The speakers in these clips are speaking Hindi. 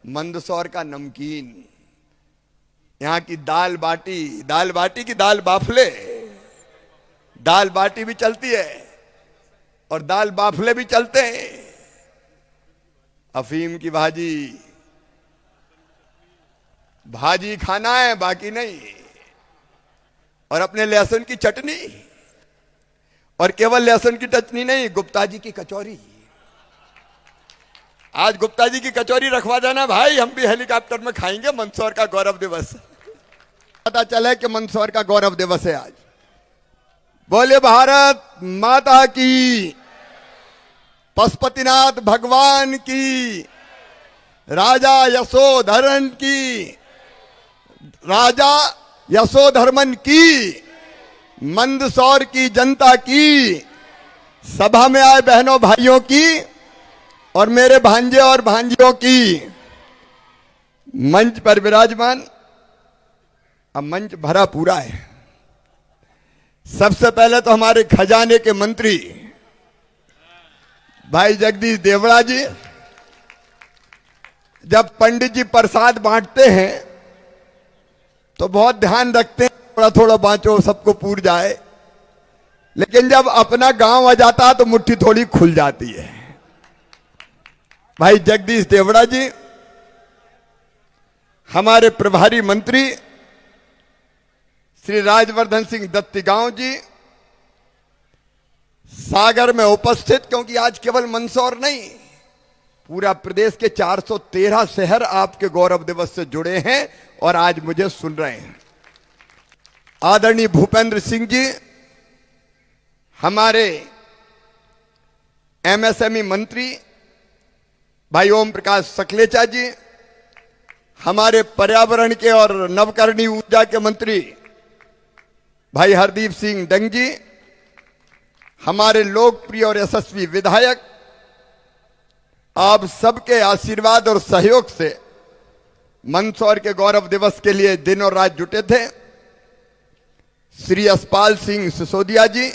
मंदसौर का नमकीन, यहाँ की दाल बाटी की दाल बाफले, दाल बाटी भी चलती है और दाल बाफले भी चलते हैं। अफीम की भाजी खाना है बाकी नहीं, और अपने लहसुन की चटनी, और केवल लहसुन की चटनी नहीं, गुप्ता जी की कचौरी। आज गुप्ता जी की कचौरी रखवा देना भाई, हम भी हेलीकॉप्टर में खाएंगे। मंदसौर का गौरव दिवस, पता चले कि मंदसौर का गौरव दिवस है आज। बोले भारत माता की, पशुपतिनाथ भगवान की, राजा यशोधरन की, राजा यशोधर्मन की, मंदसौर की जनता की, सभा में आए बहनों भाइयों की, और मेरे भांजे और भांजियों की, मंच पर विराजमान। अब मंच भरा पूरा है। सबसे पहले तो हमारे खजाने के मंत्री भाई जगदीश देवड़ा जी, जब पंडित जी प्रसाद बांटते हैं तो बहुत ध्यान रखते हैं थोड़ा थोड़ा बांचो, सबको पूर जाए, लेकिन जब अपना गांव आ जाता है तो मुट्ठी थोड़ी खुल जाती है। भाई जगदीश देवड़ा जी, हमारे प्रभारी मंत्री श्री राजवर्धन सिंह दत्तीगांव जी, सागर में उपस्थित, क्योंकि आज केवल मंदसौर नहीं, पूरा प्रदेश के 413 शहर आपके गौरव दिवस से जुड़े हैं और आज मुझे सुन रहे हैं। आदरणीय भूपेंद्र सिंह जी, हमारे एमएसएमई मंत्री भाई ओम प्रकाश सकलेचा जी, हमारे पर्यावरण के और नवकरणीय ऊर्जा के मंत्री भाई हरदीप सिंह डंग जी, हमारे लोकप्रिय और यशस्वी विधायक, आप सबके आशीर्वाद और सहयोग से मंदसौर के गौरव दिवस के लिए दिन और रात जुटे थे। श्री यशपाल सिंह सिसोदिया जी,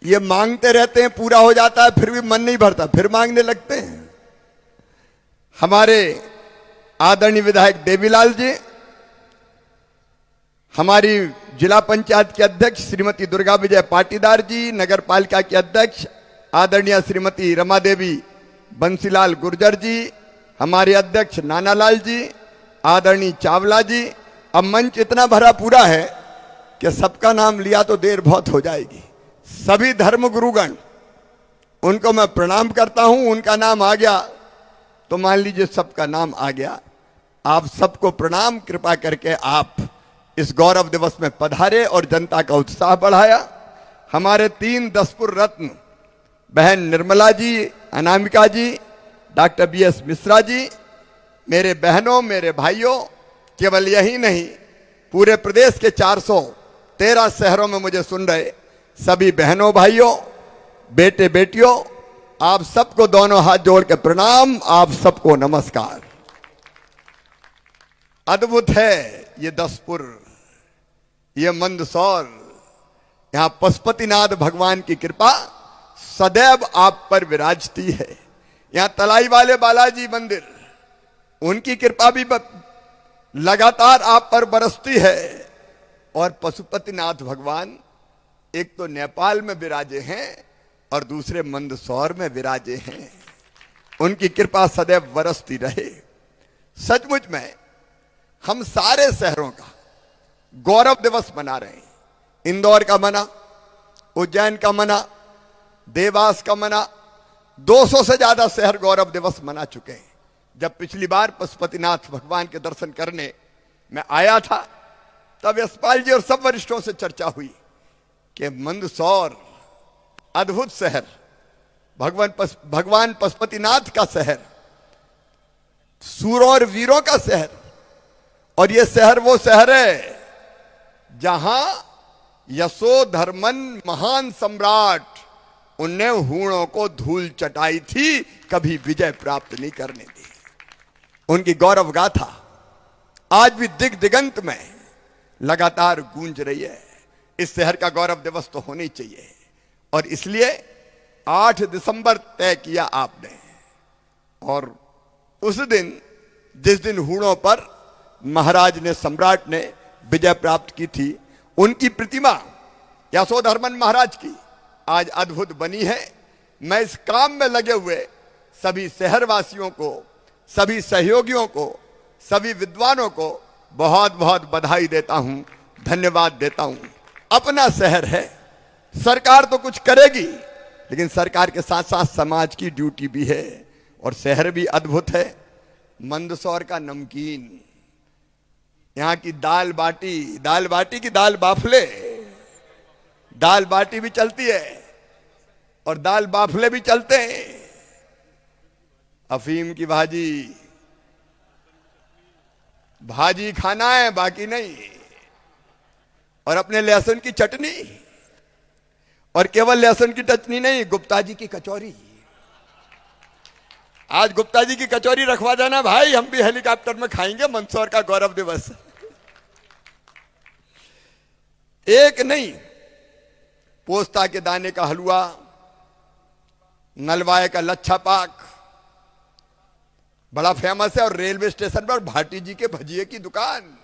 ये मांगते रहते हैं, पूरा हो जाता है, फिर भी मन नहीं भरता, फिर मांगने लगते हैं। हमारे आदरणीय विधायक देवीलाल जी, हमारी जिला पंचायत के अध्यक्ष श्रीमती दुर्गा विजय पाटीदार जी, नगर पालिका के अध्यक्ष आदरणीय श्रीमती रमा देवी बंसीलाल गुर्जर जी, हमारे अध्यक्ष नानालाल जी, आदरणीय चावला जी। अब मंच इतना भरा पूरा है कि सबका नाम लिया तो देर बहुत हो जाएगी। सभी धर्म गुरुगण, उनको मैं प्रणाम करता हूं। उनका नाम आ गया तो मान लीजिए सबका नाम आ गया। आप सबको प्रणाम, कृपा करके आप इस गौरव दिवस में पधारे और जनता का उत्साह बढ़ाया। हमारे 3 दसपुर रत्न बहन निर्मला जी, अनामिका जी, डॉक्टर BS मिश्रा जी, मेरे बहनों, मेरे भाइयों, केवल यही नहीं, पूरे प्रदेश के 413 शहरों में मुझे सुन रहे सभी बहनों भाइयों, बेटे बेटियों, आप सबको दोनों हाथ जोड़ के प्रणाम, आप सबको नमस्कार। अद्भुत है ये दसपुर, ये मंदसौर, यहां पशुपतिनाथ भगवान की कृपा सदैव आप पर विराजती है। यहां तलाई वाले बालाजी मंदिर, उनकी कृपा भी लगातार आप पर बरसती है। और पशुपतिनाथ भगवान एक तो नेपाल में विराजे हैं और दूसरे मंदसौर में विराजे हैं, उनकी कृपा सदैव बरसती रहे। सचमुच में हम सारे शहरों का गौरव दिवस मना रहे हैं। इंदौर का मना, उज्जैन का मना, देवास का मना, 200 से ज्यादा शहर गौरव दिवस मना चुके हैं। जब पिछली बार पशुपतिनाथ भगवान के दर्शन करने मैं आया था, तब यशपाल जी और सब वरिष्ठों से चर्चा हुई कि मंदसौर अद्भुत शहर, भगवान पशुपतिनाथ का शहर, सूरों और वीरों का शहर, और यह शहर वो शहर है जहां यशोधर्मन महान सम्राट, उनने हूणों को धूल चटाई थी, कभी विजय प्राप्त नहीं करने दी। उनकी गौरव गाथा आज भी दिग दिगंत में लगातार गूंज रही है। इस शहर का गौरव दिवस तो होनी चाहिए, और इसलिए 8 दिसंबर तय किया आपने, और उस दिन जिस दिन हूणों पर महाराज ने, सम्राट ने विजय प्राप्त की थी, उनकी प्रतिमा यशोधर्मन महाराज की आज अद्भुत बनी है। मैं इस काम में लगे हुए सभी शहरवासियों को, सभी सहयोगियों को, सभी विद्वानों को बहुत बहुत बधाई देता हूं, धन्यवाद देता हूं। अपना शहर है, सरकार तो कुछ करेगी, लेकिन सरकार के साथ साथ समाज की ड्यूटी भी है, और शहर भी अद्भुत है। मंदसौर का नमकीन, यहां की दाल बाटी की दाल बाफले, दाल बाटी भी चलती है और दाल बाफले भी चलते हैं। अफीम की भाजी खाना है, बाकी नहीं। और अपने लहसुन की चटनी, और केवल लहसुन की चटनी नहीं, गुप्ता जी की कचौरी। आज गुप्ता जी की कचौरी रखवा देना भाई, हम भी हेलीकॉप्टर में खाएंगे। मंदसौर का गौरव दिवस। एक नहीं, पोस्ता के दाने का हलवा, नलवाए का लच्छा पाक बड़ा फेमस है। और रेलवे स्टेशन पर भाटी जी के भजिए की दुकान।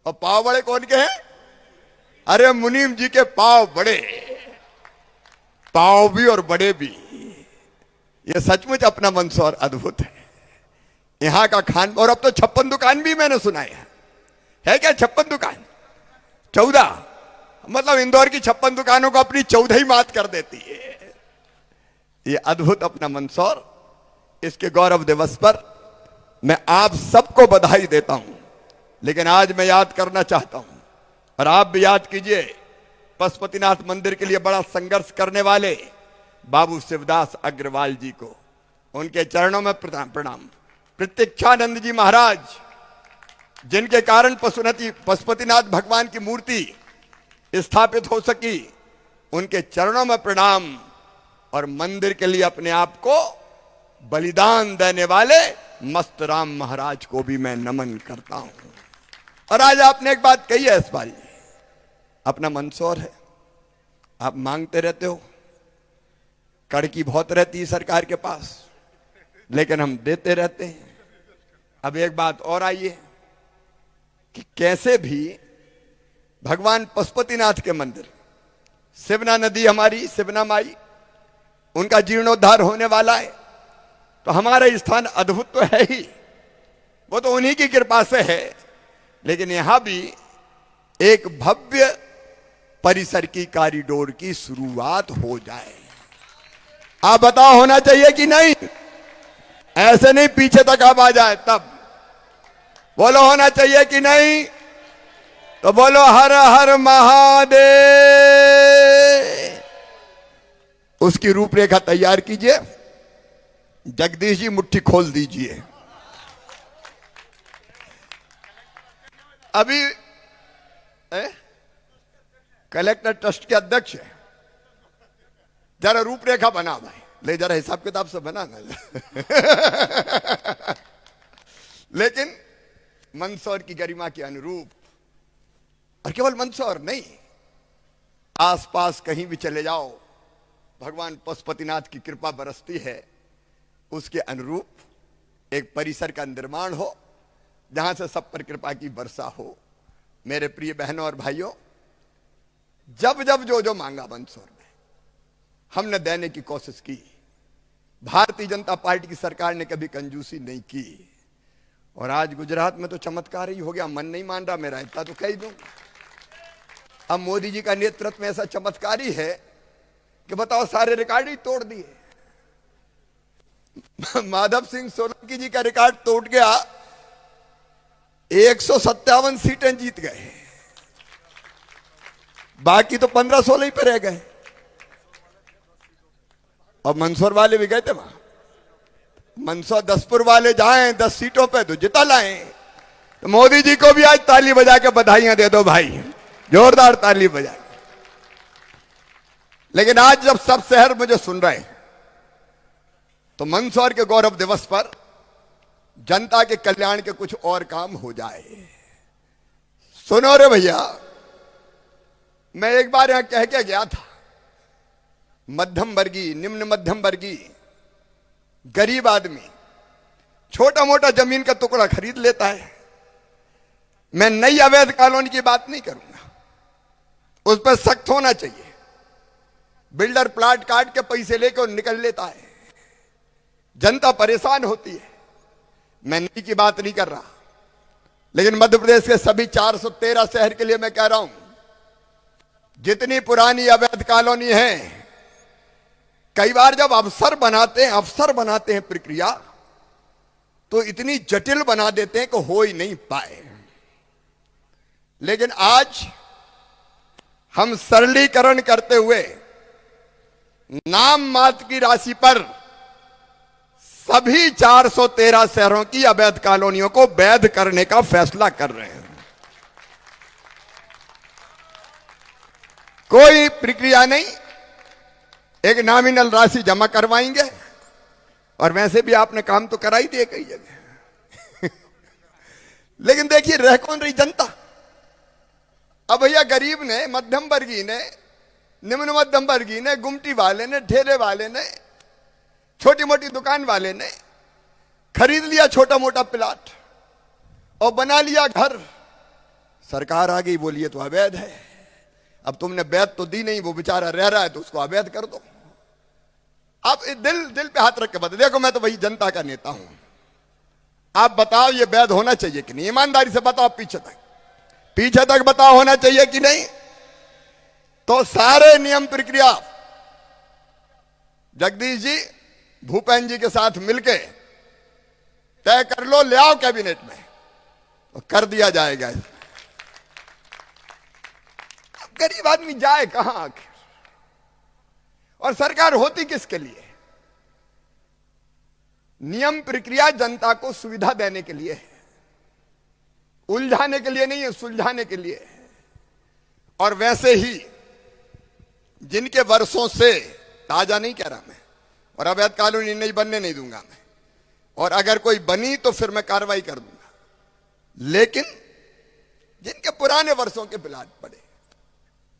और पाव बड़े कौन के हैं? अरे मुनीम जी के पाव बड़े, पाव भी और बड़े भी। ये सचमुच अपना मंदसौर अद्भुत है, यहां का खान। और अब तो 56 दुकान भी मैंने सुना है क्या? 56 दुकान, 14, मतलब इंदौर की 56 दुकानों को अपनी 14 ही मात कर देती है। ये अद्भुत अपना मंदसौर। इसके गौरव दिवस पर मैं आप सबको बधाई देता हूं, लेकिन आज मैं याद करना चाहता हूं, और आप भी याद कीजिए, पशुपतिनाथ मंदिर के लिए बड़ा संघर्ष करने वाले बाबू शिवदास अग्रवाल जी को, उनके चरणों में प्रणाम। प्रतीक्षानंद जी महाराज, जिनके कारण पशुपतिनाथ भगवान की मूर्ति स्थापित हो सकी, उनके चरणों में प्रणाम। और मंदिर के लिए अपने आप को बलिदान देने वाले मस्त राम महाराज को भी मैं नमन करता हूं। और आज आपने एक बात कही है यशपाल जी, अपना मंदसौर है, आप मांगते रहते हो, कड़की बहुत रहती है सरकार के पास, लेकिन हम देते रहते हैं। अब एक बात और आई है कि कैसे भी भगवान पशुपतिनाथ के मंदिर, शिवना नदी हमारी, शिवना माई, उनका जीर्णोद्धार होने वाला है, तो हमारा स्थान अद्भुत तो है ही, वो तो उन्हीं की कृपा से है। लेकिन यहां भी एक भव्य परिसर की कॉरिडोर की शुरुआत हो जाए। आप बताओ, होना चाहिए कि नहीं? ऐसे नहीं पीछे तक आप आ जाए तब बोलो, होना चाहिए कि नहीं? तो बोलो हर हर महादेव। उसकी रूपरेखा तैयार कीजिए, जगदीश जी मुट्ठी खोल दीजिए। अभी कलेक्टर ट्रस्ट के अध्यक्ष है, जरा रूपरेखा बना भाई, ले जरा हिसाब किताब से बना ना। लेकिन मंदसौर की गरिमा के अनुरूप, और केवल मंदसौर नहीं, आसपास कहीं भी चले जाओ, भगवान पशुपतिनाथ की कृपा बरसती है। उसके अनुरूप एक परिसर का निर्माण हो, जहां से सब पर कृपा की वर्षा हो। मेरे प्रिय बहनों और भाइयों, जब जब जो मांगा मंदसौर में, हमने देने की कोशिश की। भारतीय जनता पार्टी की सरकार ने कभी कंजूसी नहीं की। और आज गुजरात में तो चमत्कार ही हो गया। मन नहीं मान रहा मेरा, इतना तो कह दूं। अब मोदी जी का नेतृत्व में ऐसा चमत्कारी है कि बताओ, सारे रिकॉर्ड ही तोड़ दिए। माधव सिंह सोलंकी जी का रिकॉर्ड तोड़ गया, 157 सीटें जीत गए, बाकी तो 15-16 ही पे रह गए। और मंदसौर वाले भी गए थे वहां। मंदसौर 10पुर वाले जाएं 10 सीटों पे तो जिता लाएं। तो मोदी जी को भी आज ताली बजा के बधाइयां दे दो भाई, जोरदार ताली बजा। लेकिन आज जब सब शहर मुझे सुन रहे हैं, तो मंदसौर के गौरव दिवस पर जनता के कल्याण के कुछ और काम हो जाए। सुनो रे भैया, मैं एक बार यहां कह के गया था, मध्यम वर्गीय, निम्न मध्यम वर्गीय गरीब आदमी छोटा मोटा जमीन का टुकड़ा खरीद लेता है। मैं नई अवैध कॉलोनी की बात नहीं करूंगा, उस पर सख्त होना चाहिए। बिल्डर प्लाट काट के पैसे लेकर निकल लेता है, जनता परेशान होती है। मैं नई की बात नहीं कर रहा, लेकिन मध्य प्रदेश के सभी 413 शहर के लिए मैं कह रहा हूं, जितनी पुरानी अवैध कॉलोनी है, कई बार जब अफसर बनाते हैं प्रक्रिया, तो इतनी जटिल बना देते हैं कि हो ही नहीं पाए। लेकिन आज हम सरलीकरण करते हुए नाम मात्र की राशि पर सभी 413 शहरों की अवैध कॉलोनियों को वैध करने का फैसला कर रहे हैं। कोई प्रक्रिया नहीं, एक नॉमिनल राशि जमा करवाएंगे, और वैसे भी आपने काम तो करा ही दिए कई जगह। लेकिन देखिए रह कौन रही जनता। अब भैया गरीब ने, मध्यम वर्गीय ने, निम्न मध्यम वर्गीय ने, गुमटी वाले ने, ठेले वाले ने, छोटी मोटी दुकान वाले ने खरीद लिया छोटा मोटा प्लाट और बना लिया घर। सरकार आ गई, बोलिए तो अवैध है। अब तुमने वैध तो दी नहीं, वो बेचारा रह रहा है तो उसको अवैध कर दो। आप दिल पे हाथ रख के बताओ, देखो मैं तो वही जनता का नेता हूं, आप बताओ ये वैध होना चाहिए कि नहीं? ईमानदारी से बताओ, पीछे तक बताओ होना चाहिए कि नहीं? तो सारे नियम प्रक्रिया जगदीश जी, भूपेंद्र जी के साथ मिलके तय कर लो, ले आओ कैबिनेट में, तो कर दिया जाएगा। गरीब आदमी जाए कहां आखिर? और सरकार होती किसके लिए? नियम प्रक्रिया जनता को सुविधा देने के लिए है, उलझाने के लिए नहीं है, सुलझाने के लिए है। और वैसे ही जिनके वर्षों से, ताजा नहीं कह रहा मैं, और अवैध कॉलोनी नहीं बनने नहीं दूंगा मैं, और अगर कोई बनी तो फिर मैं कार्रवाई कर दूंगा, लेकिन जिनके पुराने वर्षों के प्लाट पड़े,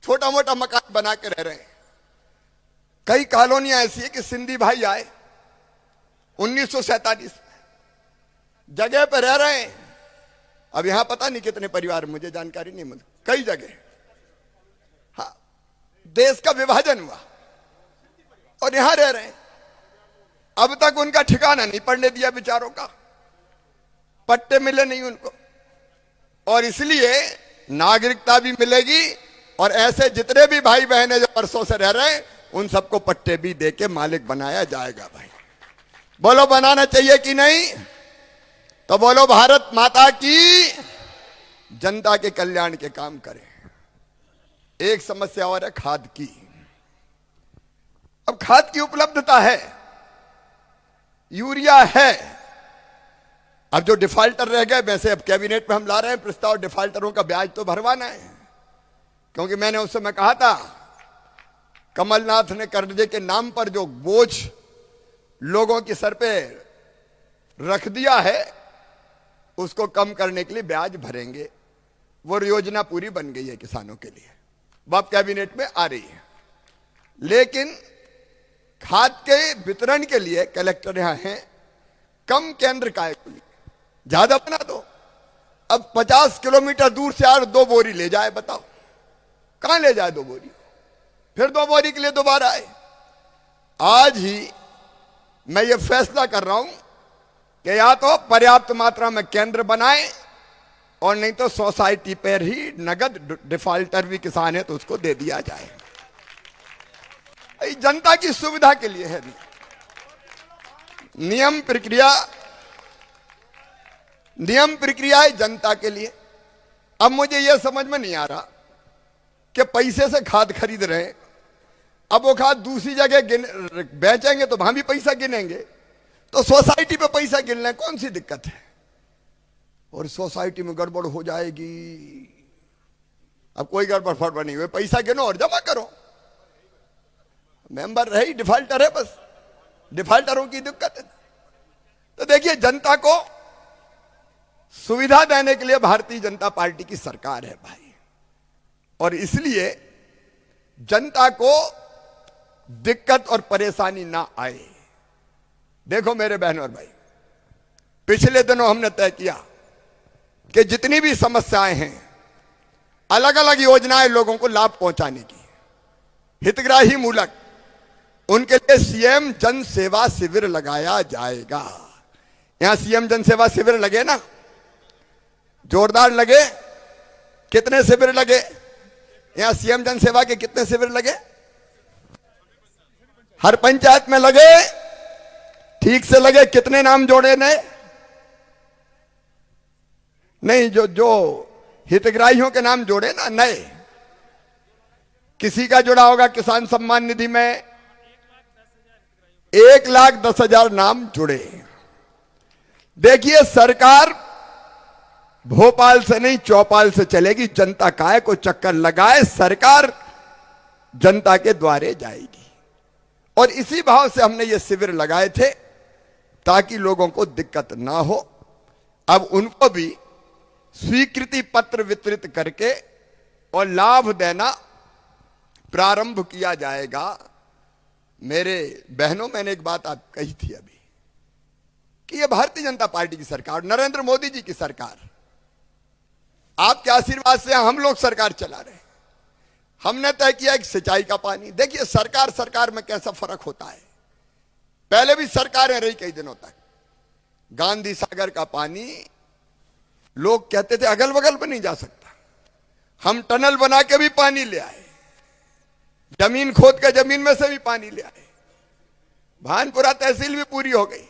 छोटा मोटा मकान बना के रह रहे हैं। कई कॉलोनियां ऐसी है कि सिंधी भाई आए 1947 में, जगह पर रह रहे हैं। अब यहां पता नहीं कितने परिवार, मुझे जानकारी नहीं मिली, कई जगह। हाँ, देश का विभाजन हुआ और यहां रह रहे हैं। अब तक उनका ठिकाना नहीं पड़ने दिया बेचारों का, पट्टे मिले नहीं उनको, और इसलिए नागरिकता भी मिलेगी। और ऐसे जितने भी भाई बहन है जो वर्षों से रह रहे हैं, उन सबको पट्टे भी देके मालिक बनाया जाएगा। भाई बोलो बनाना चाहिए कि नहीं? तो बोलो भारत माता की, जनता के कल्याण के काम करें। एक समस्या और है खाद की। अब खाद की उपलब्धता है, यूरिया है। अब जो डिफाल्टर रह गए, वैसे अब कैबिनेट में हम ला रहे हैं प्रस्ताव, डिफाल्टरों का ब्याज तो भरवाना है, क्योंकि मैंने उस समय कहा था कमलनाथ ने कर्जे के नाम पर जो बोझ लोगों के सर पे रख दिया है, उसको कम करने के लिए ब्याज भरेंगे। वो योजना पूरी बन गई है किसानों के लिए, वो अब कैबिनेट में आ रही है। लेकिन खाद के वितरण के लिए कलेक्टर यहां हैं, कम केंद्र काय को ज्यादा बना दो। अब 50 किलोमीटर दूर से यार 2 बोरी ले जाए, बताओ कहां ले जाए 2 बोरी? फिर 2 बोरी के लिए दोबारा आए। आज ही मैं ये फैसला कर रहा हूं कि या तो पर्याप्त मात्रा में केंद्र बनाएं, और नहीं तो सोसाइटी पर ही नगद, डिफाल्टर भी किसान है तो उसको दे दिया जाए। जनता की सुविधा के लिए है नियम प्रक्रिया है जनता के लिए। अब मुझे यह समझ में नहीं आ रहा कि पैसे से खाद खरीद रहे हैं, अब वो खाद दूसरी जगह बेचेंगे तो वहां भी पैसा गिनेंगे, तो सोसाइटी पे पैसा गिनना है, कौन सी दिक्कत है? और सोसाइटी में गड़बड़ हो जाएगी। अब कोई गड़बड़ फड़बड़ नहीं हुई, पैसा गिनो और जमा करो। मेंबर रहे, डिफाल्टर है, बस डिफाल्टरों की दिक्कत है। तो देखिए, जनता को सुविधा देने के लिए भारतीय जनता पार्टी की सरकार है भाई, और इसलिए जनता को दिक्कत और परेशानी ना आए, देखो मेरे बहन और भाई, पिछले दिनों हमने तय किया कि जितनी भी समस्याएं हैं, अलग अलग योजनाएं लोगों को लाभ पहुंचाने की, हितग्राही मूलक, उनके लिए सीएम जन सेवा शिविर लगाया जाएगा। यहां सीएम जन सेवा शिविर लगे ना, जोरदार लगे। कितने शिविर लगे यहां सीएम जन सेवा के? कितने शिविर लगे? हर पंचायत में लगे? ठीक से लगे? कितने नाम जोड़े नए? नहीं, जो हितग्राहियों के नाम जोड़े ना नए, किसी का जुड़ा होगा किसान सम्मान निधि में 1,10,000 नाम जुड़े। देखिए, सरकार भोपाल से नहीं चौपाल से चलेगी। जनता काय को चक्कर लगाए, सरकार जनता के द्वारे जाएगी। और इसी भाव से हमने ये शिविर लगाए थे ताकि लोगों को दिक्कत ना हो। अब उनको भी स्वीकृति पत्र वितरित करके और लाभ देना प्रारंभ किया जाएगा। मेरे बहनों, मैंने एक बात आप कही थी अभी कि यह भारतीय जनता पार्टी की सरकार, नरेंद्र मोदी जी की सरकार, आपके आशीर्वाद से हम लोग सरकार चला रहे हैं। हमने तय किया कि सिंचाई का पानी, देखिए सरकार में कैसा फर्क होता है। पहले भी सरकारें रही कई दिनों तक, गांधी सागर का पानी लोग कहते थे अगल बगल में नहीं जा सकता, हम टनल बना के भी पानी ले आए, जमीन खोद के जमीन में से भी पानी ले आए, भानपुरा तहसील भी पूरी हो गई।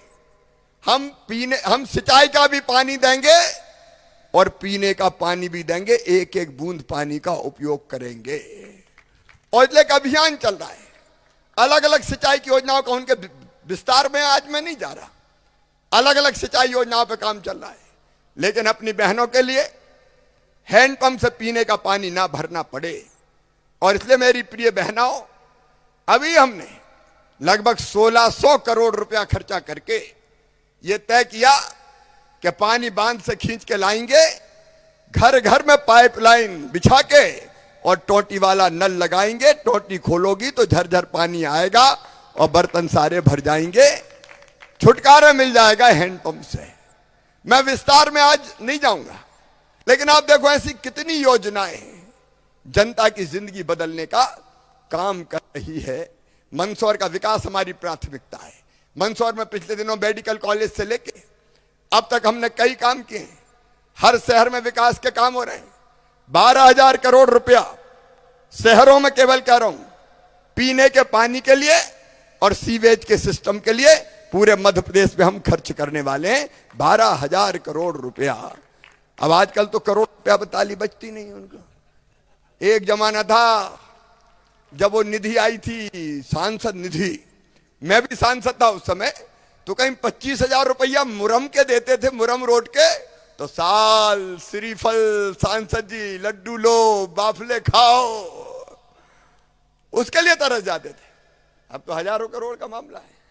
हम सिंचाई का भी पानी देंगे और पीने का पानी भी देंगे, एक एक बूंद पानी का उपयोग करेंगे। और इसलिए एक अभियान चल रहा है, अलग अलग सिंचाई की योजनाओं का, उनके विस्तार में आज मैं नहीं जा रहा, अलग अलग सिंचाई योजनाओं पर काम चल रहा है। लेकिन अपनी बहनों के लिए हैंडपंप से पीने का पानी ना भरना पड़े। और इसलिए मेरी प्रिय बहनों, अभी हमने लगभग 1600 करोड़ रुपया खर्चा करके यह तय किया कि पानी बांध से खींच के लाएंगे, घर घर में पाइपलाइन बिछा के और टोटी वाला नल लगाएंगे। टोटी खोलोगी तो झरझर पानी आएगा और बर्तन सारे भर जाएंगे, छुटकारा मिल जाएगा हैंडपंप से। मैं विस्तार में आज नहीं जाऊंगा, लेकिन आप देखो ऐसी कितनी योजनाएं जनता की जिंदगी बदलने का काम कर रही है। मंदसौर का विकास हमारी प्राथमिकता है। मंदसौर में पिछले दिनों मेडिकल कॉलेज से लेके अब तक हमने कई काम किए हैं। हर शहर में विकास के काम हो रहे हैं। 12,000 करोड़ रुपया शहरों में केवल कह रहा हूं पीने के पानी के लिए और सीवेज के सिस्टम के लिए पूरे मध्य प्रदेश में हम खर्च करने वाले हैं 12,000 करोड़ रुपया। अब आजकल तो करोड़ रुपया बताली बचती नहीं है उनको। एक जमाना था जब वो निधि आई थी, सांसद निधि, मैं भी सांसद था उस समय, तो कहीं 25,000 रुपया मुरम के देते थे, मुरम रोड के, तो साल श्रीफल सांसद जी लड्डू लो बाफले खाओ, उसके लिए तरस जाते थे। अब तो हजारों करोड़ का मामला है।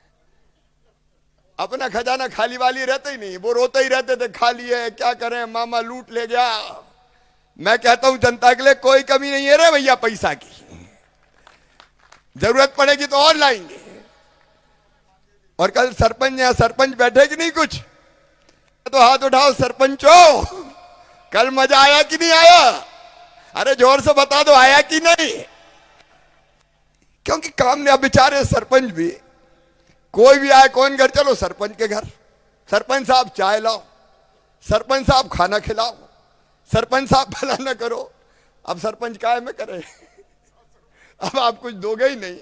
अपना खजाना खाली वाली रहते ही नहीं, वो रोते ही रहते थे खाली है क्या करें, मामा लूट ले गया। मैं कहता हूं जनता के लिए कोई कमी नहीं है रे भैया, पैसा की जरूरत पड़ेगी तो और लाएंगे। और कल सरपंच बैठे कि नहीं, कुछ तो हाथ उठाओ सरपंचों, कल मजा आया कि नहीं आया? अरे जोर से बता दो आया कि नहीं। क्योंकि काम ने, अब बेचारे सरपंच भी, कोई भी आए, कौन घर, चलो सरपंच के घर, सरपंच साहब चाय लाओ, सरपंच साहब खाना खिलाओ, सरपंच साहब भला न करो। अब सरपंच काय में करे, अब आप कुछ दोगे ही नहीं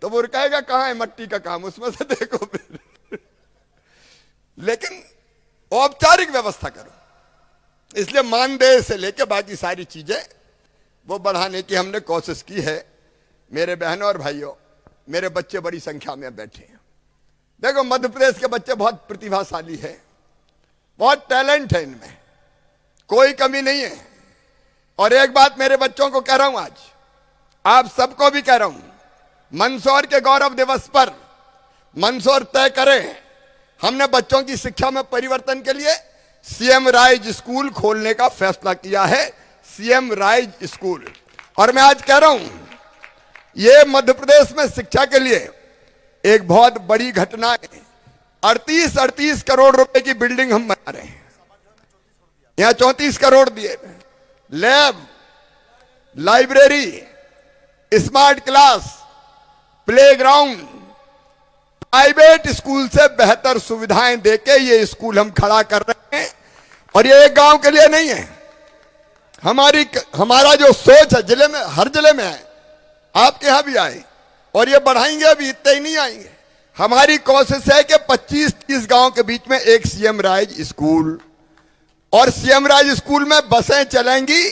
तो वो कहेगा कहां है मट्टी का काम, उसमें से देखो फिर। लेकिन औपचारिक व्यवस्था करो। इसलिए मानदेय से लेकर बाकी सारी चीजें वो बढ़ाने की हमने कोशिश की है। मेरे बहनों और भाइयों, मेरे बच्चे बड़ी संख्या में बैठे हैं। देखो मध्य प्रदेश के बच्चे बहुत प्रतिभाशाली है, बहुत टैलेंट है इनमें, कोई कमी नहीं है। और एक बात मेरे बच्चों को कह रहा हूं, आज आप सबको भी कह रहा हूं, मंदसौर के गौरव दिवस पर मंदसौर तय करें। हमने बच्चों की शिक्षा में परिवर्तन के लिए सीएम राइज स्कूल खोलने का फैसला किया है, सीएम राइज स्कूल। और मैं आज कह रहा हूं, यह मध्य प्रदेश में शिक्षा के लिए एक बहुत बड़ी घटना है। 38 करोड़ रुपए की बिल्डिंग हम बना रहे हैं। यहां 34 करोड़ दिए, lab, library, smart class, playground, private school से बेहतर सुविधाएं देके ये स्कूल हम खड़ा कर रहे हैं। और ये एक गांव के लिए नहीं है, हमारा जो सोच है जिले में, हर जिले में है, आपके यहां भी आए और ये बढ़ाएंगे। अभी इतने ही नहीं आएंगे, हमारी कोशिश है कि 25-30 गांव के बीच में एक सीएम राइज स्कूल, और सीएम राइज स्कूल में बसें चलेंगी,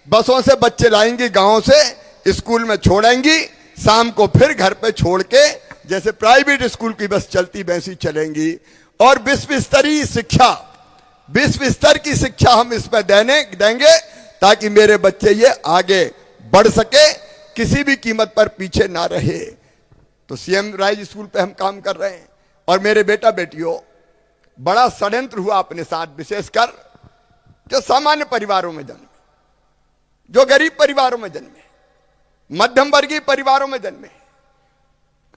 बसों से बच्चे लाएंगी, गांव से स्कूल में छोड़ेंगी, शाम को फिर घर पे छोड़ के जैसे प्राइवेट स्कूल की बस चलती वैसी चलेंगी। और विश्व स्तरीय शिक्षा, विश्व स्तर की शिक्षा हम इसमें देंगे ताकि मेरे बच्चे ये आगे बढ़ सके, किसी भी कीमत पर पीछे ना रहे। तो सीएम राइज स्कूल पे हम काम कर रहे हैं। और मेरे बेटा बेटियों, बड़ा षड्यंत्र हुआ अपने साथ, विशेषकर जो सामान्य परिवारों में जन्मे, जो गरीब परिवारों में जन्मे, मध्यम वर्गीय परिवारों में जन्मे।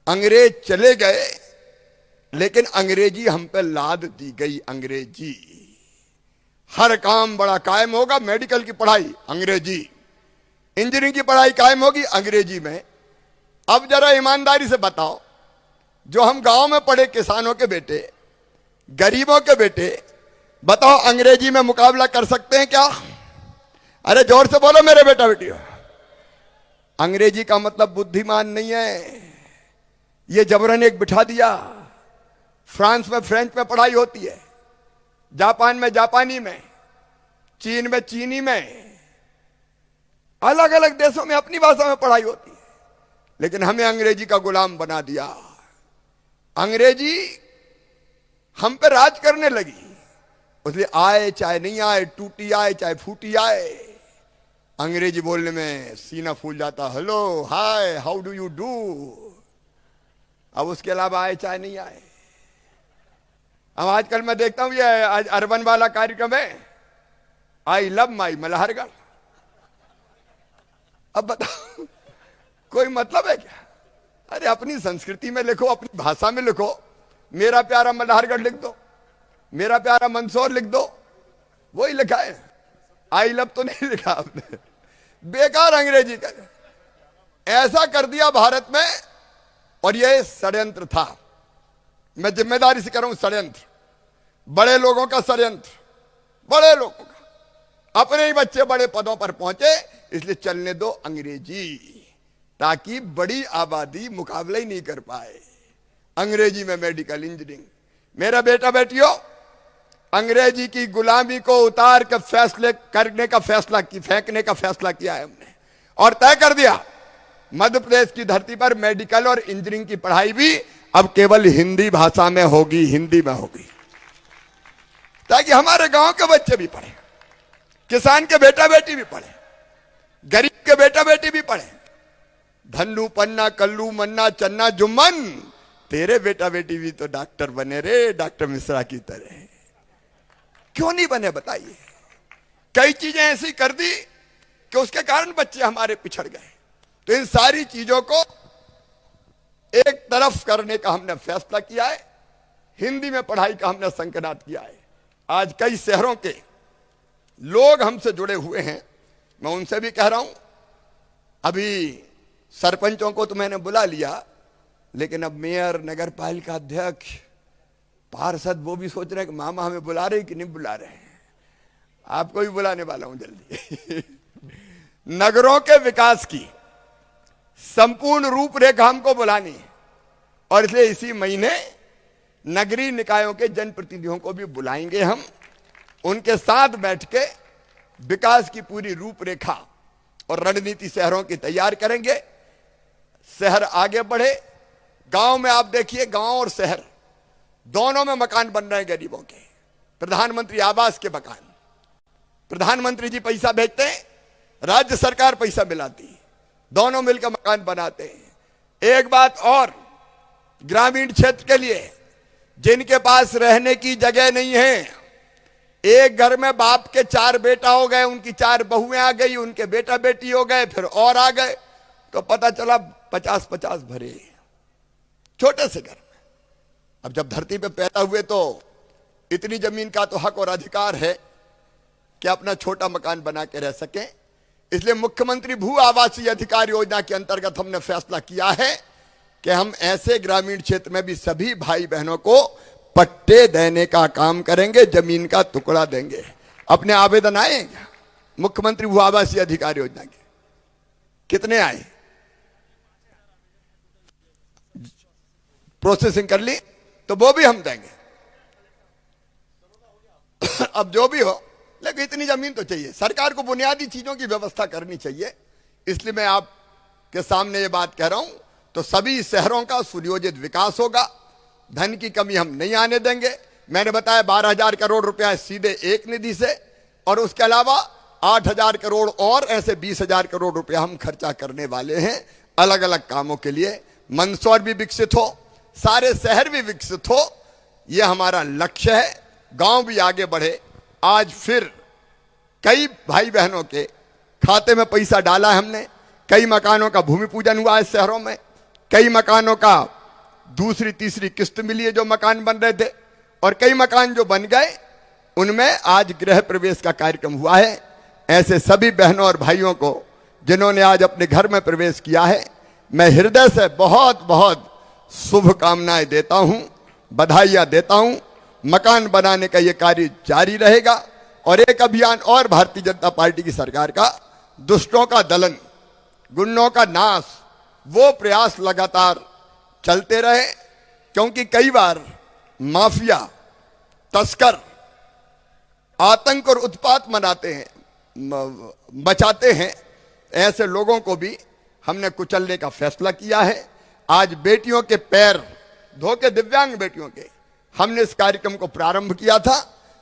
अंग्रेज चले गए, लेकिन अंग्रेजी हम पे लाद दी गई। अंग्रेजी हर काम बड़ा कायम होगा, मेडिकल की पढ़ाई अंग्रेजी, इंजीनियरिंग की पढ़ाई कायम होगी अंग्रेजी में। अब जरा ईमानदारी से बताओ, जो हम गांव में पढ़े किसानों के बेटे, गरीबों के बेटे, बताओ अंग्रेजी में मुकाबला कर सकते हैं क्या? अरे जोर से बोलो मेरे बेटा बेटियों। अंग्रेजी का मतलब बुद्धिमान नहीं है, ये जबरन एक बिठा दिया। फ्रांस में फ्रेंच में पढ़ाई होती है, जापान में जापानी में, चीन में चीनी में, अलग अलग देशों में अपनी भाषा में पढ़ाई होती है, लेकिन हमें अंग्रेजी का गुलाम बना दिया। अंग्रेजी हम पे राज करने लगी, इसलिए आए चाहे नहीं आए, टूटी आए चाहे फूटी आए, अंग्रेजी बोलने में सीना फूल जाता। Hello, hi, how do you do. अब उसके अलावा आए चाहे नहीं आए। अब आजकल मैं देखता हूं, ये आज अर्बन वाला कार्यक्रम है, आई लव माई मल्हारगढ़। अब बताओ, कोई मतलब है क्या? अरे अपनी संस्कृति में लिखो, अपनी भाषा में लिखो। मेरा प्यारा मल्हारगढ़ लिख दो, मेरा प्यारा मंदसौर लिख दो, वही लिखा है। आई लव तो नहीं लिखा आपने। बेकार अंग्रेजी का ऐसा कर दिया भारत में। और यह षड्यंत्र था, मैं जिम्मेदारी से कह रहा हूं, षड्यंत्र, बड़े लोगों का षड्यंत्र, बड़े लोगों का। अपने ही बच्चे बड़े पदों पर पहुंचे, इसलिए चलने दो अंग्रेजी, ताकि बड़ी आबादी मुकाबला ही नहीं कर पाए। अंग्रेजी में मेडिकल, इंजीनियरिंग। मेरा बेटा बेटियों, अंग्रेजी की गुलामी को उतार कर फैसले करने का फैसला की, फेंकने का फैसला किया है हमने, और तय कर दिया मध्य प्रदेश की धरती पर मेडिकल और इंजीनियरिंग की पढ़ाई भी अब केवल हिंदी भाषा में होगी, हिंदी में होगी, ताकि हमारे गांव के बच्चे भी पढ़े, किसान के बेटा बेटी भी पढ़े, गरीब के बेटा बेटी भी पढ़े। धन्नू पन्ना कल्लू मन्ना चन्ना जुम्मन, तेरे बेटा बेटी भी तो डॉक्टर बने रे, डॉक्टर मिश्रा की तरह। क्यों नहीं बने बताइए? कई चीजें ऐसी कर दी कि उसके कारण बच्चे हमारे पिछड़ गए। तो इन सारी चीजों को एक तरफ करने का हमने फैसला किया है। हिंदी में पढ़ाई का हमने संकल्प किया है। आज कई शहरों के लोग हमसे जुड़े हुए हैं, मैं उनसे भी कह रहा हूं। अभी सरपंचों को तो मैंने बुला लिया, लेकिन अब मेयर, नगर पालिका अध्यक्ष, पार्षद, वो भी सोच रहे हैं कि मामा हमें बुला रहे कि नहीं बुला रहे हैं। आपको भी बुलाने वाला हूं जल्दी। नगरों के विकास की संपूर्ण रूपरेखा हमको बुलानी है, और इसलिए इसी महीने नगरीय निकायों के जनप्रतिनिधियों को भी बुलाएंगे हम। उनके साथ बैठ के विकास की पूरी रूपरेखा और रणनीति शहरों की तैयार करेंगे। शहर आगे बढ़े। गांव में आप देखिए, गांव और शहर दोनों में मकान बन रहे हैं गरीबों के। प्रधानमंत्री आवास के मकान, प्रधानमंत्री जी पैसा भेजते हैं, राज्य सरकार पैसा मिलाती है, दोनों मिलकर मकान बनाते हैं। एक बात और, ग्रामीण क्षेत्र के लिए जिनके पास रहने की जगह नहीं है, एक घर में बाप के 4 बेटा हो गए, उनकी 4 बहुएं आ गई, उनके बेटा बेटी हो गए, फिर और आ गए, तो पता चला 50-50 भरे छोटे से घर में। अब जब धरती पे पैदा हुए तो इतनी जमीन का तो हक और अधिकार है कि अपना छोटा मकान बना के रह सके। इसलिए मुख्यमंत्री भू आवासीय अधिकार योजना के अंतर्गत हमने फैसला किया है कि हम ऐसे ग्रामीण क्षेत्र में भी सभी भाई बहनों को पट्टे देने का काम करेंगे, जमीन का टुकड़ा देंगे। अपने आवेदन आए मुख्यमंत्री भू आवासीय अधिकार योजना के? कितने आए? प्रोसेसिंग कर ली तो वो भी हम देंगे। अब जो भी हो, लेकिन इतनी जमीन तो चाहिए। सरकार को बुनियादी चीजों की व्यवस्था करनी चाहिए। इसलिए मैं आपके सामने ये बात कह रहा हूं, तो सभी शहरों का सुनियोजित विकास होगा। धन की कमी हम नहीं आने देंगे। मैंने बताया 12,000 करोड़ रुपया सीधे एक निधि से, और उसके अलावा 8,000 करोड़ और ऐसे 20,000 करोड़ रुपया हम खर्चा करने वाले हैं अलग अलग कामों के लिए। मंदसौर भी विकसित हो, सारे शहर भी विकसित हो, यह हमारा लक्ष्य है। गांव भी आगे बढ़े। आज फिर कई भाई बहनों के खाते में पैसा डाला है हमने। कई मकानों का भूमि पूजन हुआ है शहरों में। कई मकानों का दूसरी तीसरी किस्त मिली है जो मकान बन रहे थे, और कई मकान जो बन गए उनमें आज गृह प्रवेश का कार्यक्रम हुआ है। ऐसे सभी बहनों और भाइयों को जिन्होंने आज अपने घर में प्रवेश किया है, मैं हृदय से बहुत बहुत शुभकामनाएं देता हूं, बधाइयां देता हूं। मकान बनाने का यह कार्य जारी रहेगा, और एक अभियान और भारतीय जनता पार्टी की सरकार का, दुष्टों का दलन, गुंडों का नाश, वो प्रयास लगातार चलते रहे। क्योंकि कई बार माफिया, तस्कर आतंक और उत्पात मनाते हैं, बचाते हैं। ऐसे लोगों को भी हमने कुचलने का फैसला किया है। आज बेटियों के पैर धो के, दिव्यांग बेटियों के, हमने इस कार्यक्रम को प्रारंभ किया था।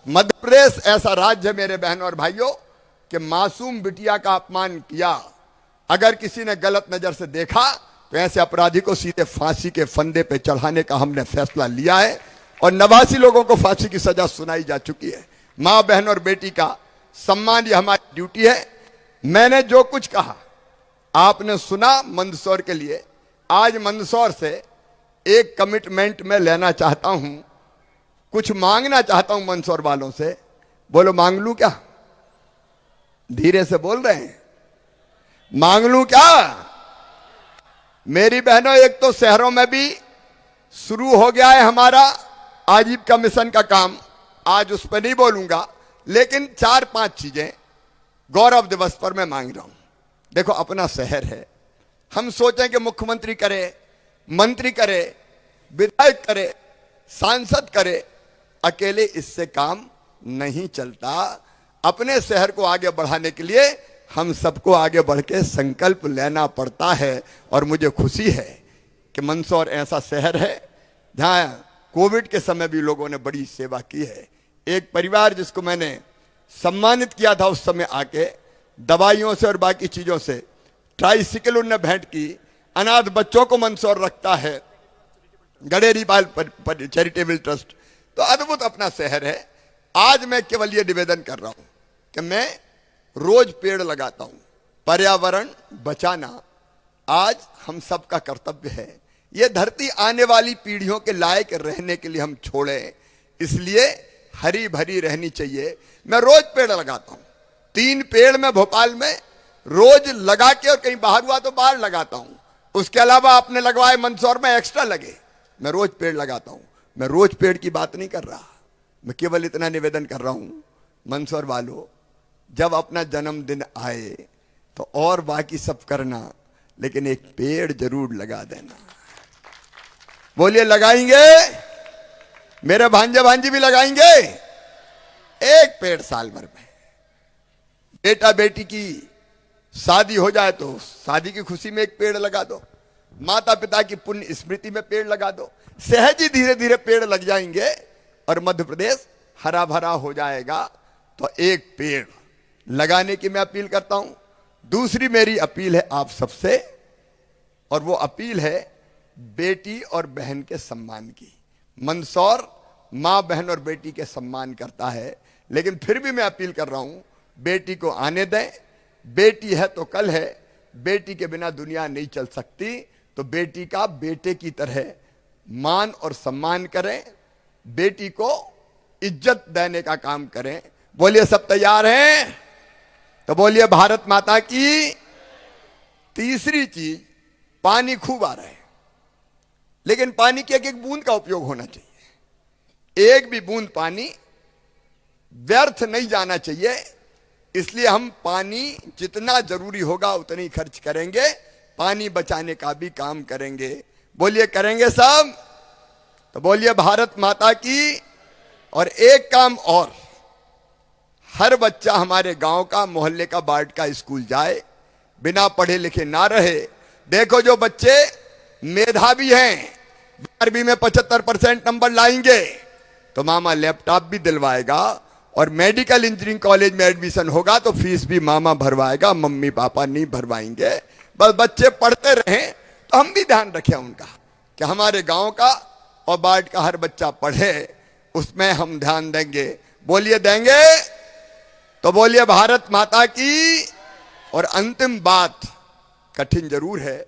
मध्य प्रदेश ऐसा राज्य है मेरे बहनों और भाइयों कि मासूम बिटिया का अपमान किया, अगर किसी ने गलत नजर से देखा तो ऐसे अपराधी को सीधे फांसी के फंदे पे चढ़ाने का हमने फैसला लिया है, और 89 लोगों को फांसी की सजा सुनाई जा चुकी है। मां, बहन और बेटी का सम्मान, ये हमारी ड्यूटी है। मैंने जो कुछ कहा आपने सुना मंदसौर के लिए। आज मंदसौर से एक कमिटमेंट में लेना चाहता हूं, कुछ मांगना चाहता हूं मंदसौर वालों से। बोलो, मांग लूं क्या? धीरे से बोल रहे हैं, मांग लूं क्या? मेरी बहनों, एक तो शहरों में भी शुरू हो गया है हमारा आजीविका मिशन का काम। आज उस पर नहीं बोलूंगा, लेकिन 4-5 चीजें गौरव दिवस पर मैं मांग रहा हूं। देखो, अपना शहर है। हम सोचें कि मुख्यमंत्री करे, मंत्री करे, विधायक करे, सांसद करे, अकेले इससे काम नहीं चलता। अपने शहर को आगे बढ़ाने के लिए हम सबको आगे बढ़ के संकल्प लेना पड़ता है। और मुझे खुशी है कि मंदसौर ऐसा शहर है जहां कोविड के समय भी लोगों ने बड़ी सेवा की है। एक परिवार जिसको मैंने सम्मानित किया था उस समय आके, दवाइयों से और बाकी चीजों से ट्राइसिकल उनने भेंट की। अनाथ बच्चों को मंदसौर रखता है, गडेरी बाल चैरिटेबल ट्रस्ट। तो अद्भुत अपना शहर है। आज मैं केवल ये निवेदन कर रहा हूं कि मैं रोज पेड़ लगाता हूं। पर्यावरण बचाना आज हम सबका कर्तव्य है। ये धरती आने वाली पीढ़ियों के लायक रहने के लिए हम छोड़े, इसलिए हरी भरी रहनी चाहिए। मैं रोज पेड़ लगाता हूं। 3 पेड़ मैं भोपाल में रोज लगा के, और कहीं बाहर हुआ तो बाहर लगाता हूं। उसके अलावा आपने लगवाए मंदसौर में एक्स्ट्रा लगे। मैं रोज पेड़ लगाता हूं। मैं रोज पेड़ की बात नहीं कर रहा, मैं केवल इतना निवेदन कर रहा हूं, मंदसौर वालों, जब अपना जन्मदिन आए तो और बाकी सब करना, लेकिन एक पेड़ जरूर लगा देना। बोलिए, लगाएंगे? मेरे भांजे भांजी भी लगाएंगे? एक पेड़ साल भर में। बेटा बेटी की शादी हो जाए तो शादी की खुशी में एक पेड़ लगा दो। माता पिता की पुण्य स्मृति में पेड़ लगा दो। सहज ही धीरे धीरे पेड़ लग जाएंगे और मध्य प्रदेश हरा भरा हो जाएगा। तो एक पेड़ लगाने की मैं अपील करता हूं। दूसरी मेरी अपील है आप सबसे, और वो अपील है बेटी और बहन के सम्मान की। मंदसौर मां, बहन और बेटी के सम्मान करता है, लेकिन फिर भी मैं अपील कर रहा हूं, बेटी को आने दें। बेटी है तो कल है। बेटी के बिना दुनिया नहीं चल सकती। तो बेटी का बेटे की तरह मान और सम्मान करें, बेटी को इज्जत देने का काम करें। बोलिए सब तैयार हैं? तो बोलिए भारत माता की। तीसरी चीज, पानी खूब आ रहा है, लेकिन पानी की एक एक बूंद का उपयोग होना चाहिए। एक भी बूंद पानी व्यर्थ नहीं जाना चाहिए। इसलिए हम पानी जितना जरूरी होगा उतनी खर्च करेंगे, पानी बचाने का भी काम करेंगे। बोलिए करेंगे सब? तो बोलिए भारत माता की। और एक काम और, हर बच्चा हमारे गांव का, मोहल्ले का, वार्ड का स्कूल जाए, बिना पढ़े लिखे ना रहे। देखो जो बच्चे मेधावी हैं, 12वीं में 75% नंबर लाएंगे तो मामा लैपटॉप भी दिलवाएगा, और मेडिकल इंजीनियरिंग कॉलेज में एडमिशन होगा तो फीस भी मामा भरवाएगा, मम्मी पापा नहीं भरवाएंगे। बस बच्चे पढ़ते रहें, तो हम भी ध्यान रखें उनका कि हमारे गांव का और वार्ड का हर बच्चा पढ़े, उसमें हम ध्यान देंगे। बोलिए देंगे? तो बोलिए भारत माता की। और अंतिम बात, कठिन जरूर है,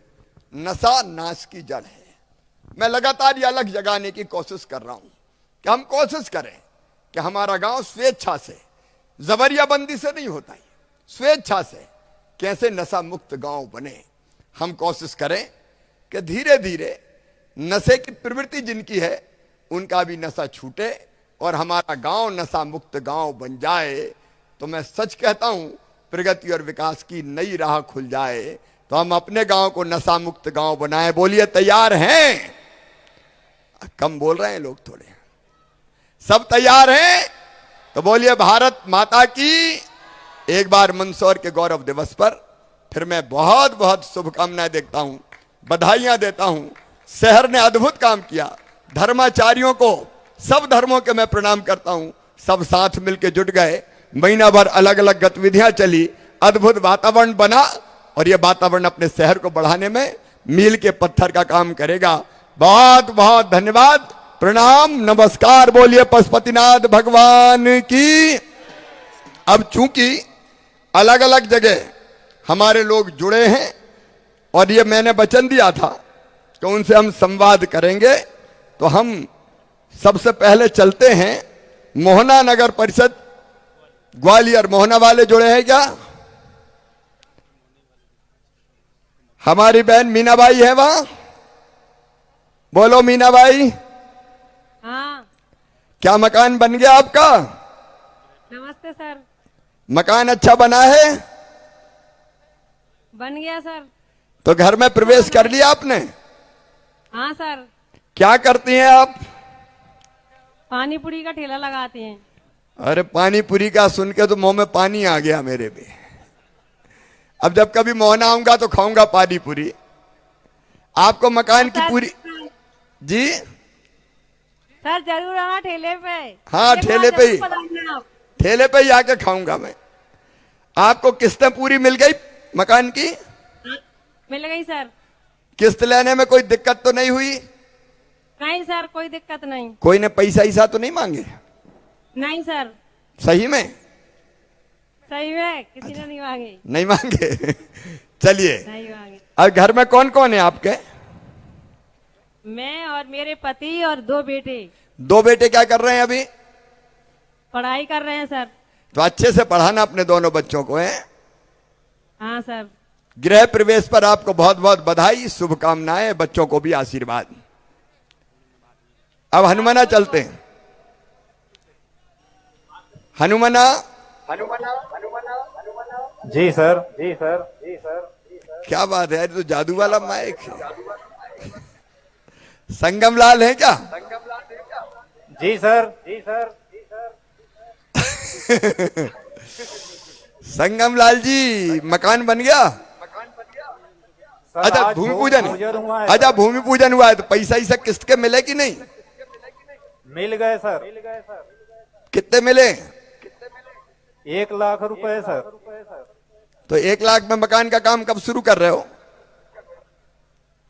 नशा नाश की जड़ है। मैं लगातार ये अलग जगाने की कोशिश कर रहा हूं कि हम कोशिश करें कि हमारा गांव स्वेच्छा से, जबरियाबंदी से नहीं होता है, स्वेच्छा से कैसे नशा मुक्त गांव बने। हम कोशिश करें कि धीरे धीरे नशे की प्रवृत्ति जिनकी है उनका भी नशा छूटे और हमारा गांव नशा मुक्त गांव बन जाए। तो मैं सच कहता हूं, प्रगति और विकास की नई राह खुल जाए। तो हम अपने गांव को नशा मुक्त गांव बनाए। बोलिए तैयार हैं? कम बोल रहे हैं लोग थोड़े। सब तैयार हैं? तो बोलिए भारत माता की। एक बार मंदसौर के गौरव दिवस पर फिर मैं बहुत बहुत शुभकामनाएं देता हूं, बधाइयां देता हूं। शहर ने अद्भुत काम किया। धर्माचार्यों को, सब धर्मों के मैं प्रणाम करता हूं। सब साथ मिलकर जुट गए, महीना भर अलग अलग गतिविधियां चली, अद्भुत वातावरण बना, और यह वातावरण अपने शहर को बढ़ाने में मील के पत्थर का काम करेगा। बहुत बहुत धन्यवाद, प्रणाम, नमस्कार। बोलिए पशुपतिनाथ भगवान की। अब चूंकि अलग अलग जगह हमारे लोग जुड़े हैं और ये मैंने वचन दिया था कि उनसे हम संवाद करेंगे, तो हम सबसे पहले चलते हैं मोहना नगर परिषद ग्वालियर। मोहना वाले जुड़े हैं क्या? हमारी बहन मीनाबाई है वहां? बोलो मीनाबाई। हाँ। क्या मकान बन गया आपका? नमस्ते सर। मकान अच्छा बना है? बन गया सर। तो घर में प्रवेश कर लिया आपने? हाँ सर। क्या करती हैं आप? पानी पूरी का ठेला लगाते हैं। अरे पानी पूरी का सुन के तो मुंह में पानी आ गया मेरे भी। अब जब कभी मोहना आऊंगा तो खाऊंगा पानी पूरी। आपको मकान की पूरी जी? सर जरूर आना ठेले पे। हाँ ठेले पे ही, ठेले पे ही आके खाऊंगा मैं। आपको किस्तें पूरी मिल गई मकान की? मिल गई सर। किस्त लेने में कोई दिक्कत तो नहीं हुई? नहीं सर, कोई दिक्कत नहीं। कोई ने पैसा ईसा तो नहीं मांगे? नहीं सर। सही में? सही में किसी ने नहीं मांगे। नहीं मांगे? चलिए, नहीं मांगे। और घर में कौन कौन है आपके? मैं और मेरे पति और 2 बेटे। 2 बेटे क्या कर रहे हैं अभी? पढ़ाई कर रहे हैं सर। तो अच्छे से पढ़ाना अपने दोनों बच्चों को है। हाँ सर। गृह प्रवेश पर आपको बहुत बहुत बधाई, शुभकामनाएं, बच्चों को भी आशीर्वाद। अब हनुमाना चलते हैं। हनुमाना। जी सर, जी सर, जी सर। क्या बात है, तो जादू वाला माइक है। संगम लाल है क्या? जी सर, जी सर, जी सर। संगम लाल जी, मकान बन गया? अच्छा भूमि पूजन, अच्छा भूमि पूजन हुआ है, तो पैसा ही सब किस्त के मिले कि नहीं? मिल गए सर, मिल गए सर। कितने मिले? 1 लाख रुपए सर। तो 1 लाख में मकान का काम कब शुरू कर रहे हो?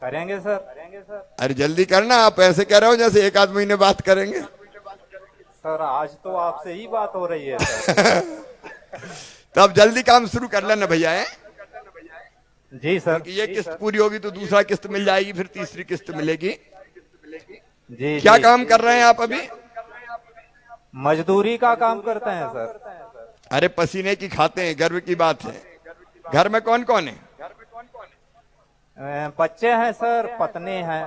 करेंगे सर, करेंगे सर। अरे जल्दी करना, आप ऐसे कह रहे हो जैसे 1 आध महीने बात करेंगे। सर आज तो आपसे ही बात हो रही है सर। तो अब जल्दी काम शुरू कर लेना भैया है। जी सर। ये किस्त पूरी होगी तो दूसरा किस्त मिल जाएगी, फिर तीसरी किस्त मिलेगी। जी क्या जी। काम कर रहे हैं आप अभी? मजदूरी का काम करते हैं सर। अरे पसीने की खाते हैं, गर्व की बात है। घर में कौन कौन है? बच्चे हैं सर, पत्नी है।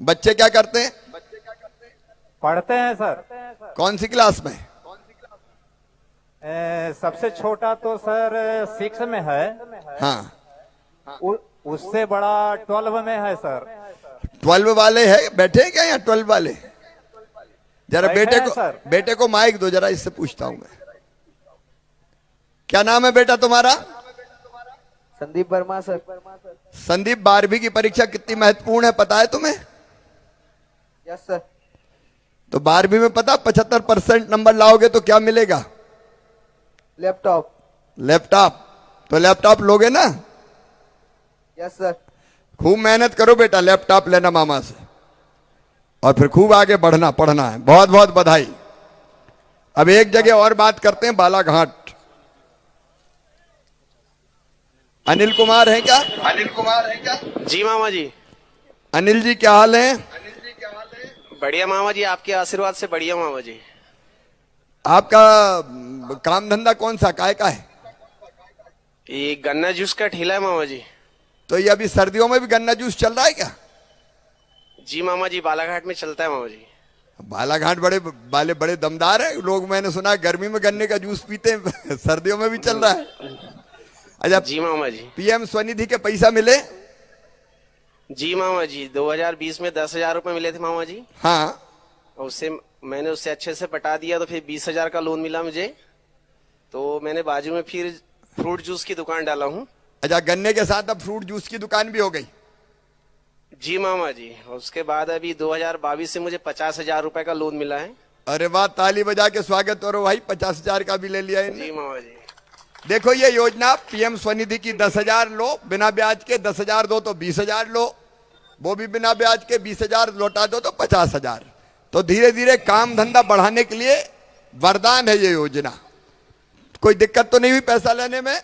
बच्चे क्या करते हैं? पढ़ते हैं सर। कौन सी क्लास में? सबसे छोटा तो सर 6 में है। हाँ, उससे बड़ा 12 में है सर। 12 वाले है बैठे हैं क्या यहाँ? 12 वाले जरा बैठे बेटे हैं को, सर। बेटे को माइक दो जरा, इससे पूछता हूं मैं। क्या नाम है बेटा तुम्हारा? संदीप वर्मा सर। संदीप, 12वीं की परीक्षा कितनी महत्वपूर्ण है पता है तुम्हें? Yes sir. तो 12वीं में पता 75% नंबर लाओगे तो क्या मिलेगा? लैपटॉप। लैपटॉप। तो लैपटॉप लोगे ना? Yes sir. खूब मेहनत करो बेटा, लैपटॉप लेना मामा से, और फिर खूब आगे बढ़ना, पढ़ना है। बहुत बहुत बधाई। अब एक जगह और बात करते हैं, बालाघाट। अनिल कुमार है क्या? अनिल कुमार है क्या? जी मामा जी। अनिल जी क्या हाल है? बढ़िया मामा जी, आपके आशीर्वाद से बढ़िया मामा जी। आपका काम धंधा कौन सा, काय का है? ये गन्ना जूस का ठेला है मामा जी। तो ये अभी सर्दियों में भी गन्ना जूस चल रहा है क्या? जी मामा जी, बालाघाट में चलता है मामा जी। बालाघाट बड़े वाले बड़े दमदार है लोग, मैंने सुना गर्मी में गन्ने का जूस पीते हैं, सर्दियों में भी चल रहा है। अच्छा, जी मामा जी। पीएम स्वनिधि के पैसा मिले? जी मामा जी, 2020 में 10,000 रुपए मिले थे मामा जी। हाँ, और मैंने उससे अच्छे से पटा दिया, तो फिर 20,000 का लोन मिला मुझे। तो मैंने बाजू में फिर फ्रूट जूस की दुकान डाला हूँ। अच्छा, गन्ने के साथ अब फ्रूट जूस की दुकान भी हो गई? जी मामा जी। और उसके बाद अभी 2022 से मुझे 50,000 रुपए का लोन मिला है। अरे वाह, ताली बजा के स्वागत करो भाई, 50,000 का भी ले लिया इन्हें। जी मामा जी। देखो ये योजना पीएम स्वनिधि की 10,000 लो बिना ब्याज के, 10,000 दो तो 20,000 लो, वो भी बिना ब्याज के 20,000 लौटा दो तो 50,000। तो धीरे धीरे काम धंधा बढ़ाने के लिए वरदान है ये योजना। कोई दिक्कत तो नहीं हुई पैसा लेने में?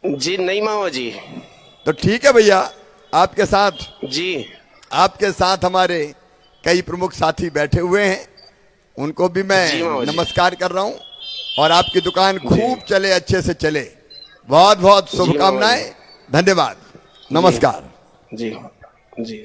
जी नहीं मामा जी। तो ठीक है भैया, आपके साथ हमारे कई प्रमुख साथी बैठे हुए हैं, उनको भी मैं जी मामा जी। नमस्कार कर रहा हूं, और आपकी दुकान खूब चले, अच्छे से चले। बहुत बहुत शुभकामनाएं, धन्यवाद, नमस्कार। जी जी।